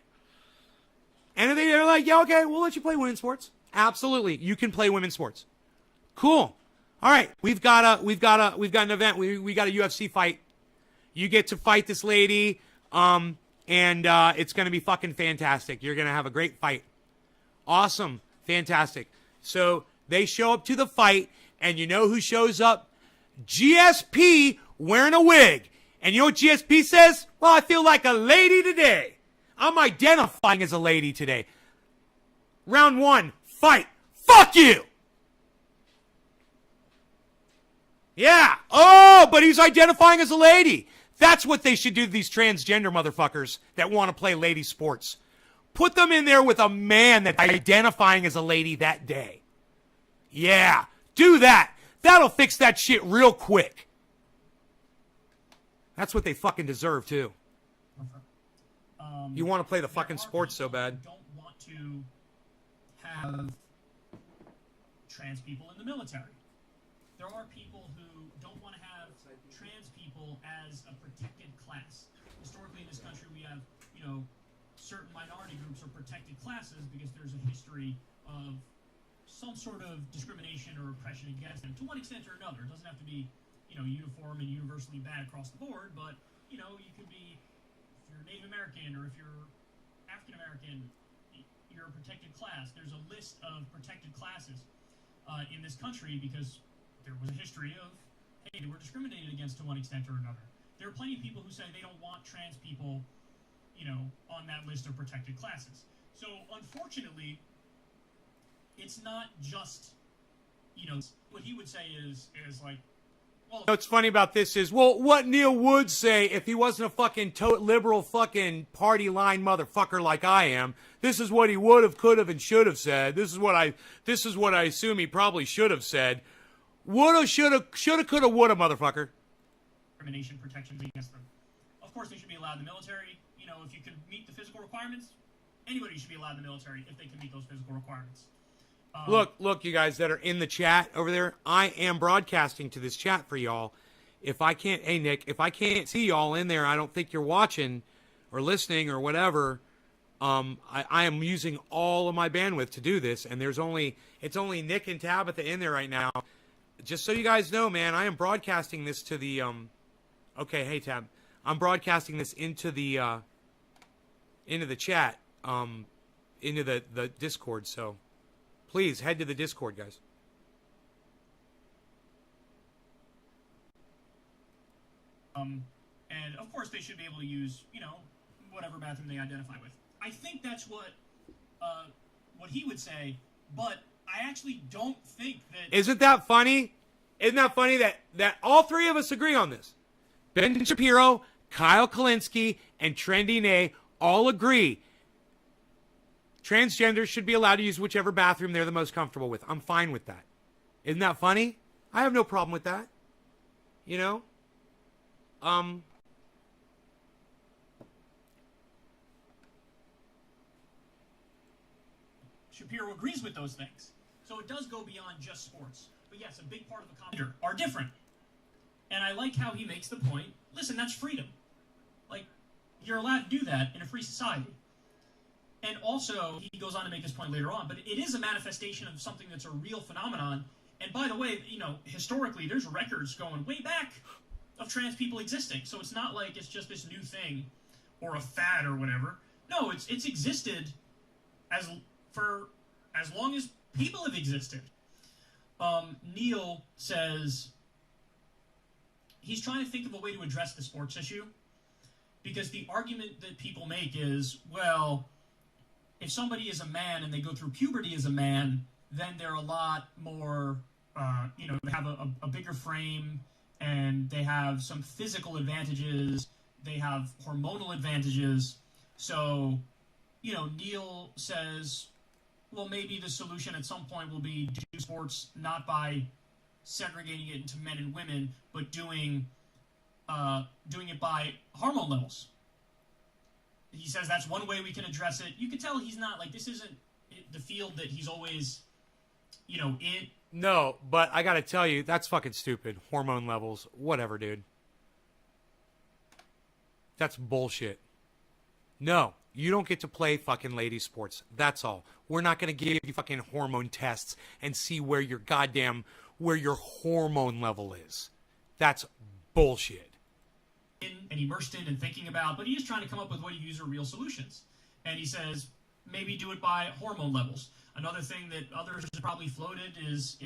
And they're like, yeah, okay, we'll let you play women's sports. Absolutely, you can play women's sports. Cool. All right, we've got an event. We got a UFC fight. You get to fight this lady, and it's going to be fucking fantastic. You're going to have a great fight. Awesome. Fantastic. So they show up to the fight, and you know who shows up? GSP wearing a wig. And you know what GSP says? Well, I feel like a lady today. I'm identifying as a lady today. Round 1, fight. Fuck you! Yeah. Oh, but he's identifying as a lady. That's what they should do to these transgender motherfuckers that want to play lady sports. Put them in there with a man that's identifying as a lady that day. Yeah, do that. That'll fix that shit real quick. That's what they fucking deserve, too. You want to play the fucking sports so bad. Don't want to have trans people in the military. There are people who don't want to have trans people as a protected class. Historically, in this country, we have, certain minority groups are protected classes because there's a history of some sort of discrimination or oppression against them to one extent or another. It doesn't have to be, uniform and universally bad across the board, but, you could be, if you're Native American or if you're African American, you're a protected class. There's a list of protected classes in this country because there was a history of, hey, they were discriminated against to one extent or another. There are plenty of people who say they don't want trans people, on that list of protected classes. So, unfortunately, it's not just, what he would say is like, well... What's funny about this is, well, what Neil would say if he wasn't a fucking liberal fucking party line motherfucker like I am, this is what he would have, could have, and should have said. This is what I assume he probably should have said. Woulda, shoulda, coulda, woulda, motherfucker. Discrimination protections against them. Of course, they should be allowed in the military. If you can meet the physical requirements, anybody should be allowed in the military if they can meet those physical requirements. Look, you guys that are in the chat over there, I am broadcasting to this chat for y'all. Hey Nick, if I can't see y'all in there, I don't think you're watching or listening or whatever. I am using all of my bandwidth to do this, and it's only Nick and Tabitha in there right now. Just so you guys know, man, I am broadcasting this to the okay, hey Tab, I'm broadcasting this into the chat, into the Discord. So please head to the Discord, guys. And of course they should be able to use, whatever bathroom they identify with. I think that's what he would say, but I actually don't think that... Isn't that funny? Isn't that funny that all three of us agree on this? Ben Shapiro, Kyle Kalinske, and Trendy Nay all agree transgenders should be allowed to use whichever bathroom they're the most comfortable with. I'm fine with that. Isn't that funny? I have no problem with that. Shapiro agrees with those things. So it does go beyond just sports. But yes, a big part of the comment are different. And I like how he makes the point, listen, that's freedom. Like, you're allowed to do that in a free society. And also, he goes on to make this point later on, but it is a manifestation of something that's a real phenomenon. And by the way, you know, historically, there's records going way back of trans people existing. So it's not like it's just this new thing or a fad or whatever. No, it's existed for as long as people have existed. Neil says he's trying to think of a way to address the sports issue, because the argument that people make is, well, if somebody is a man and they go through puberty as a man, then they're a lot more, they have a bigger frame, and they have some physical advantages, they have hormonal advantages. So, Neil says, well, maybe the solution at some point will be to do sports not by segregating it into men and women, but doing it by hormone levels. He says that's one way we can address it. You can tell he's not, like, this isn't the field that he's always, in. No, but I gotta tell you, that's fucking stupid. Hormone levels. Whatever, dude. That's bullshit. No, you don't get to play fucking lady sports. That's all. We're not gonna give you fucking hormone tests and see where your hormone level is. That's bullshit. And immersed in and thinking about, but he is trying to come up with what he uses are real solutions. And he says, maybe do it by hormone levels. Another thing that others have probably floated is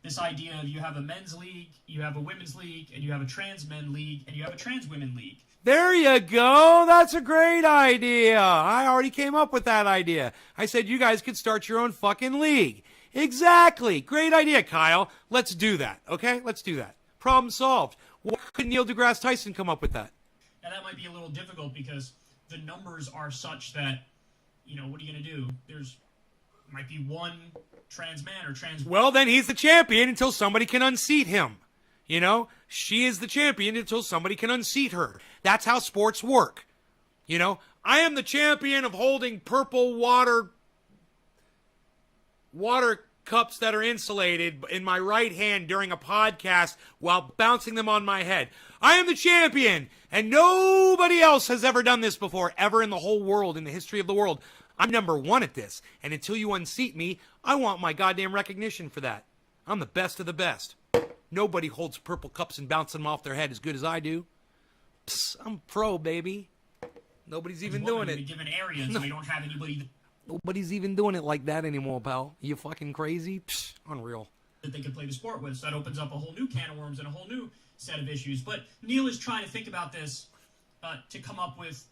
this idea of you have a men's league, you have a women's league, and you have a trans men league, and you have a trans women league. There you go. That's a great idea. I already came up with that idea. I said you guys could start your own fucking league. Exactly. Great idea, Kyle. Let's do that. Okay? Let's do that. Problem solved. Why couldn't Neil deGrasse Tyson come up with that? Now, that might be a little difficult because the numbers are such that, what are you going to do? Might be one trans man or trans woman. Well, then he's the champion until somebody can unseat him. She is the champion until somebody can unseat her. That's how sports work. I am the champion of holding purple water cups that are insulated in my right hand during a podcast while bouncing them on my head. I am the champion, and nobody else has ever done this before, ever in the whole world, in the history of the world. I'm number one at this, and until you unseat me, I want my goddamn recognition for that. I'm the best of the best. Nobody holds purple cups and bounces them off their head as good as I do. Psst, I'm pro, baby. Nobody's even doing it. Given areas, so we don't have anybody Nobody's even doing it like that anymore, pal. You fucking crazy? Psh, unreal. That they can play the sport with. So that opens up a whole new can of worms and a whole new set of issues. But Neil is trying to think about this to come up with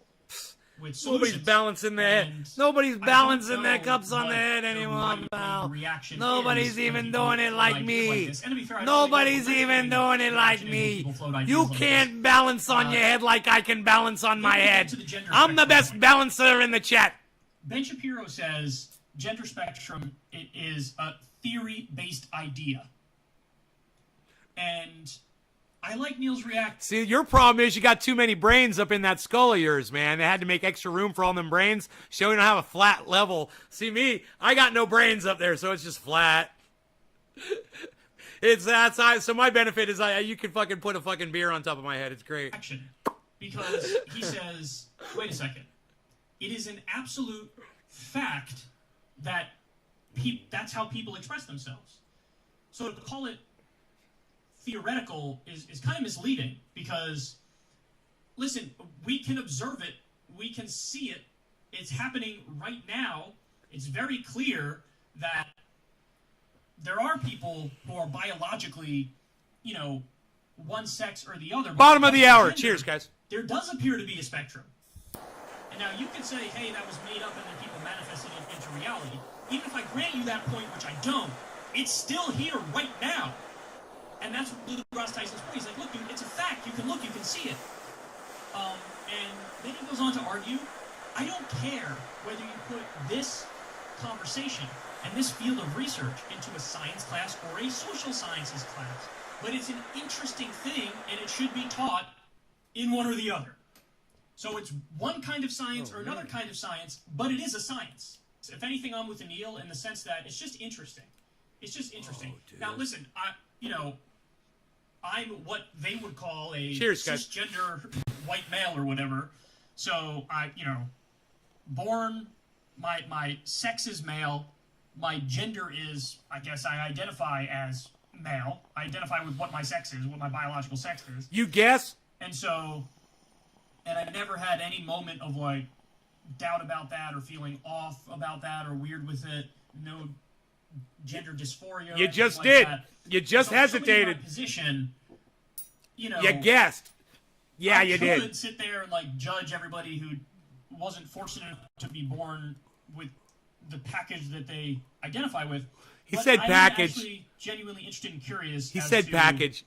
solutions. Nobody's balancing their head. Nobody's balancing their cups on their head anymore, pal. Nobody's even doing it like me. Nobody's even doing it like me. You can't balance on your head like I can balance on my head. I'm the best balancer in the chat. Ben Shapiro says gender spectrum is a theory-based idea. And I like Neil's reaction. See, your problem is you got too many brains up in that skull of yours, man. They had to make extra room for all them brains, so we don't have a flat level. See me, I got no brains up there, so it's just flat. It's that size. So my benefit is you can fucking put a fucking beer on top of my head. It's great. Because he says, wait a second. It is an absolute fact that that's how people express themselves. So to call it theoretical is kind of misleading because, listen, we can observe it. We can see it. It's happening right now. It's very clear that there are people who are biologically, one sex or the other. Bottom of the hour. Cheers, guys. There does appear to be a spectrum. And now you could say, hey, that was made up and then people manifested it into reality. Even if I grant you that point, which I don't, it's still here right now. And that's what DeGrasse Tyson's point. He's like, look, dude, it's a fact. You can look, you can see it. And then he goes on to argue, I don't care whether you put this conversation and this field of research into a science class or a social sciences class. But it's an interesting thing, and it should be taught in one or the other. So it's one kind of science or another kind of science, but it is a science. If anything, I'm with Anil in the sense that it's just interesting. It's just interesting. dude. Now, listen, I'm what they would call a Cheers, guys. cisgender white male or whatever. So born, my sex is male. My gender is, I guess I identify as male. I identify with what my sex is, what my biological sex is. You guess? And I've never had any moment of like doubt about that or feeling off about that or weird with it. No gender dysphoria. You or just anything like did. that. You just So for somebody in my hesitated. position, You guessed. Yeah, you I could did. sit there and like judge everybody who wasn't fortunate enough to be born with the package that they identify with. He But said I'm package. actually genuinely interested and curious. He as said to package.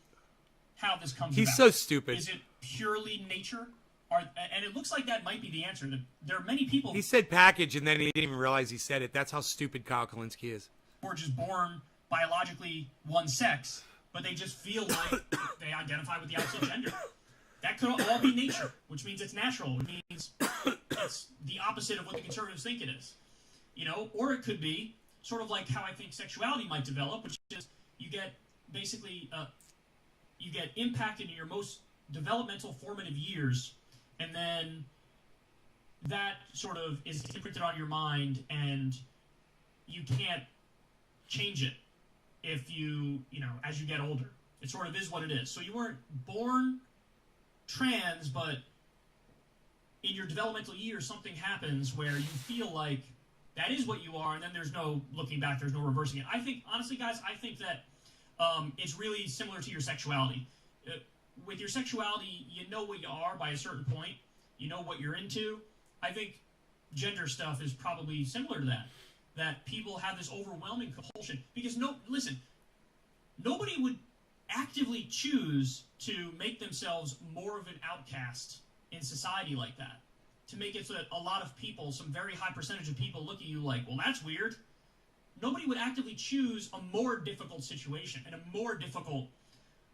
How this comes He's about. so stupid. Is it purely nature? And it looks like that might be the answer. There are many people He said package, and then he didn't even realize he said it. That's how stupid Kyle Kalinske is. who are just born biologically one sex, but they just feel like they identify with the opposite gender. That could all be nature, which means it's natural. It means it's the opposite of what the conservatives think it is. Or it could be sort of like how I think sexuality might develop, which is you get basically you get impacted in your most developmental formative years, and then that sort of is imprinted on your mind, and you can't change it if as you get older. It sort of is what it is. So you weren't born trans, but in your developmental years, something happens where you feel like that is what you are, and then there's no looking back, there's no reversing it. I think, honestly, guys, that it's really similar to your sexuality. With your sexuality, you know what you are by a certain point. You know what you're into. I think gender stuff is probably similar to that. That people have this overwhelming compulsion. Because, nobody would actively choose to make themselves more of an outcast in society like that. To make it so that a lot of people, some very high percentage of people, look at you like, well, that's weird. Nobody would actively choose a more difficult situation and a more difficult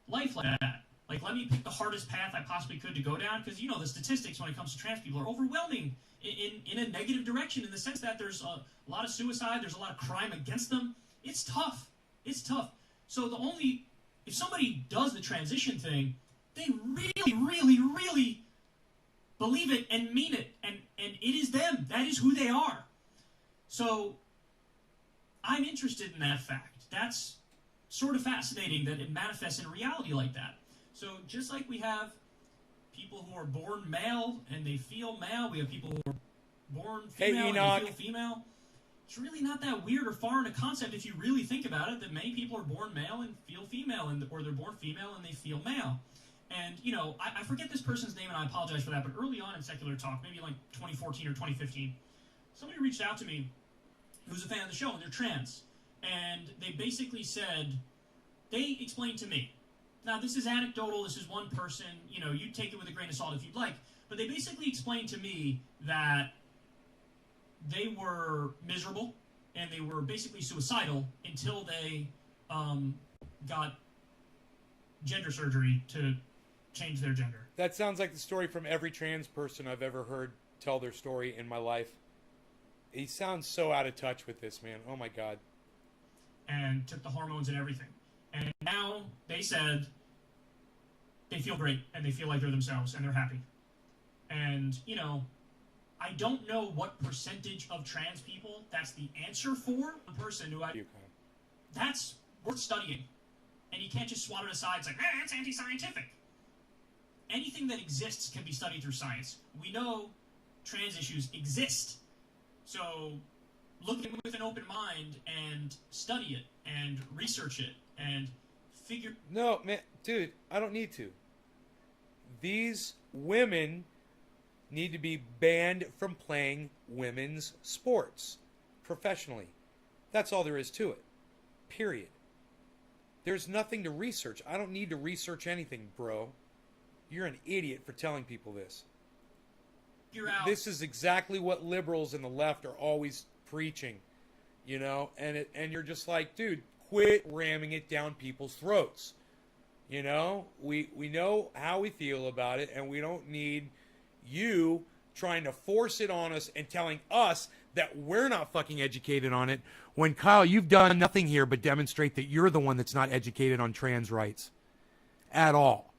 life like that. Like, let me pick the hardest path I possibly could to go down, because, the statistics when it comes to trans people are overwhelming in a negative direction, in the sense that there's a lot of suicide, there's a lot of crime against them. It's tough. It's tough. So if somebody does the transition thing, they really, really, really believe it and mean it, and it is them. That is who they are. So I'm interested in that fact. That's sort of fascinating that it manifests in reality like that. So just like we have people who are born male and they feel male, we have people who are born female and they feel female. It's really not that weird or foreign a concept if you really think about it, that many people are born male and feel female, or they're born female and they feel male. And, I forget this person's name, and I apologize for that, but early on in Secular Talk, maybe like 2014 or 2015, somebody reached out to me who's a fan of the show, and they're trans. And they basically said, they explained to me, now this is anecdotal, this is one person, you take it with a grain of salt if you'd like, but they basically explained to me that they were miserable, and they were basically suicidal until they got gender surgery to change their gender. That sounds like the story from every trans person I've ever heard tell their story in my life. He sounds so out of touch with this, man. Oh, my God. And took the hormones and everything. And now they said they feel great, and they feel like they're themselves, and they're happy. And, I don't know what percentage of trans people that's the answer for. One person who that's worth studying. And you can't just swat it aside. It's like, that's anti-scientific. Anything that exists can be studied through science. We know trans issues exist. So look at it with an open mind and study it and research it and figure... No, man, dude, I don't need to. These women need to be banned from playing women's sports professionally. That's all there is to it. Period. There's nothing to research. I don't need to research anything, bro. You're an idiot for telling people this. This is exactly what liberals and the left are always preaching, and you're just like, dude, quit ramming it down people's throats. We know how we feel about it, and we don't need you trying to force it on us and telling us that we're not fucking educated on it, when, Kyle, you've done nothing here but demonstrate that you're the one that's not educated on trans rights at all.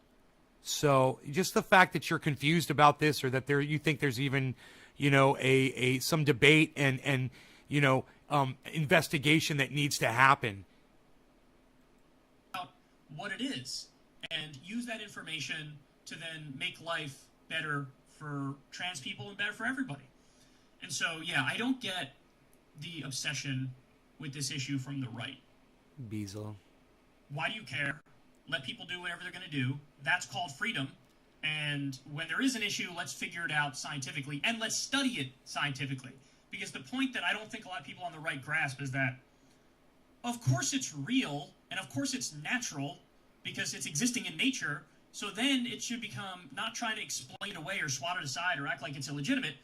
So just the fact that you're confused about this, or that you think there's even, some debate and investigation that needs to happen. What it is, and use that information to then make life better for trans people and better for everybody. And so, yeah, I don't get the obsession with this issue from the right. Beazle. Why do you care? Let people do whatever they're going to do. That's called freedom. And when there is an issue, let's figure it out scientifically, and let's study it scientifically. Because the point that I don't think a lot of people on the right grasp is that, of course it's real, and of course it's natural, because it's existing in nature, so then it should become not trying to explain it away or swat it aside or act like it's illegitimate.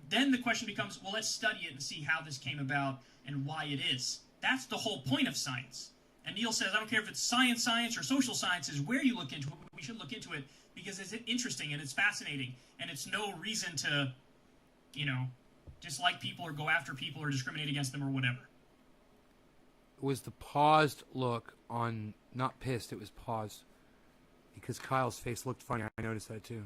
Then the question becomes, well, let's study it and see how this came about and why it is. That's the whole point of science. And Neil says, I don't care if it's science or social sciences, where you look into it, we should look into it because it's interesting and it's fascinating, and it's no reason to, dislike people or go after people or discriminate against them or whatever. It was the paused look on, not pissed, it was paused. Because Kyle's face looked funny. I noticed that too.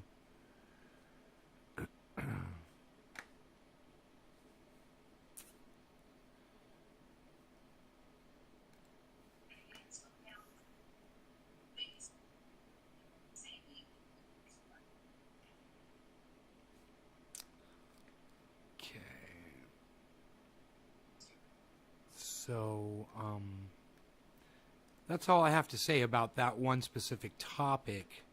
So, that's all I have to say about that one specific topic.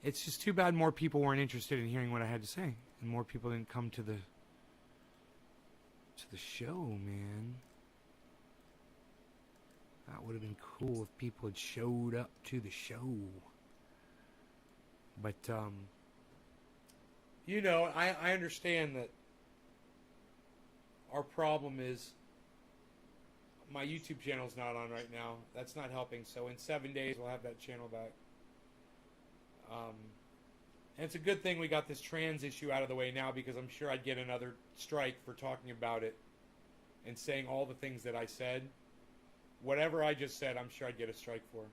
It's just too bad more people weren't interested in hearing what I had to say, and more people didn't come to the show, man. That would have been cool if people had showed up to the show. But, I understand that our problem is my YouTube channel's not on right now. That's not helping. So in 7 days, we'll have that channel back. And it's a good thing we got this trans issue out of the way now, because I'm sure I'd get another strike for talking about it and saying all the things that I said. Whatever I just said, I'm sure I'd get a strike for.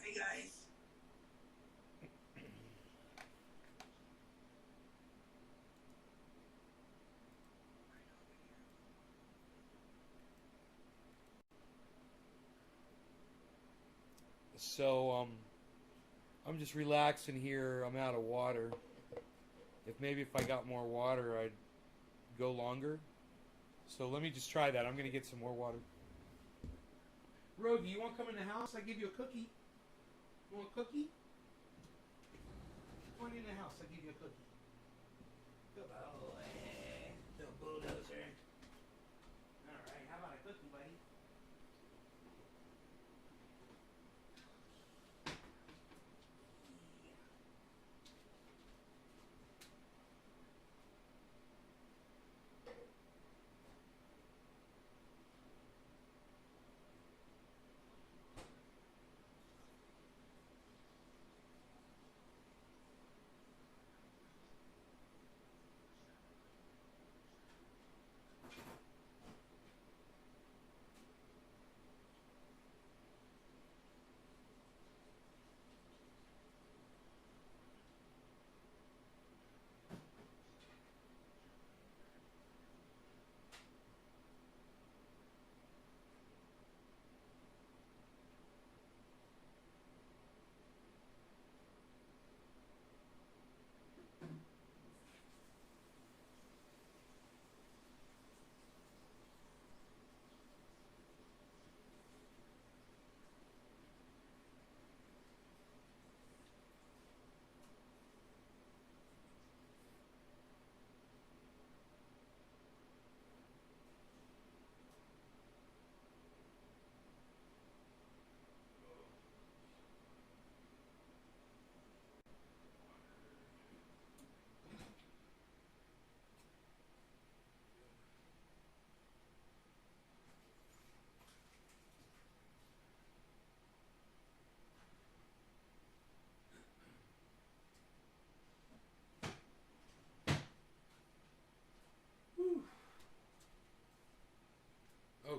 Hey guys. So, I'm just relaxing here. I'm out of water. If I got more water, I'd go longer. So let me just try that. I'm going to get some more water. Rogie, you want to come in the house? I give you a cookie. You want a cookie? Come on in the house. I give you a cookie. Good boy. Little bulldozer. All right. How about a cookie, buddy?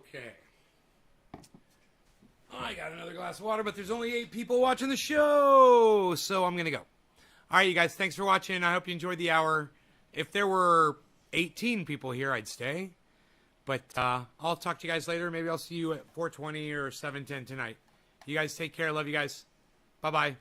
Okay. I got another glass of water, but there's only 8 people watching the show, so I'm going to go. All right, you guys, thanks for watching. I hope you enjoyed the hour. If there were 18 people here, I'd stay. But I'll talk to you guys later. Maybe I'll see you at 4:20 or 7:10 tonight. You guys take care. Love you guys. Bye-bye.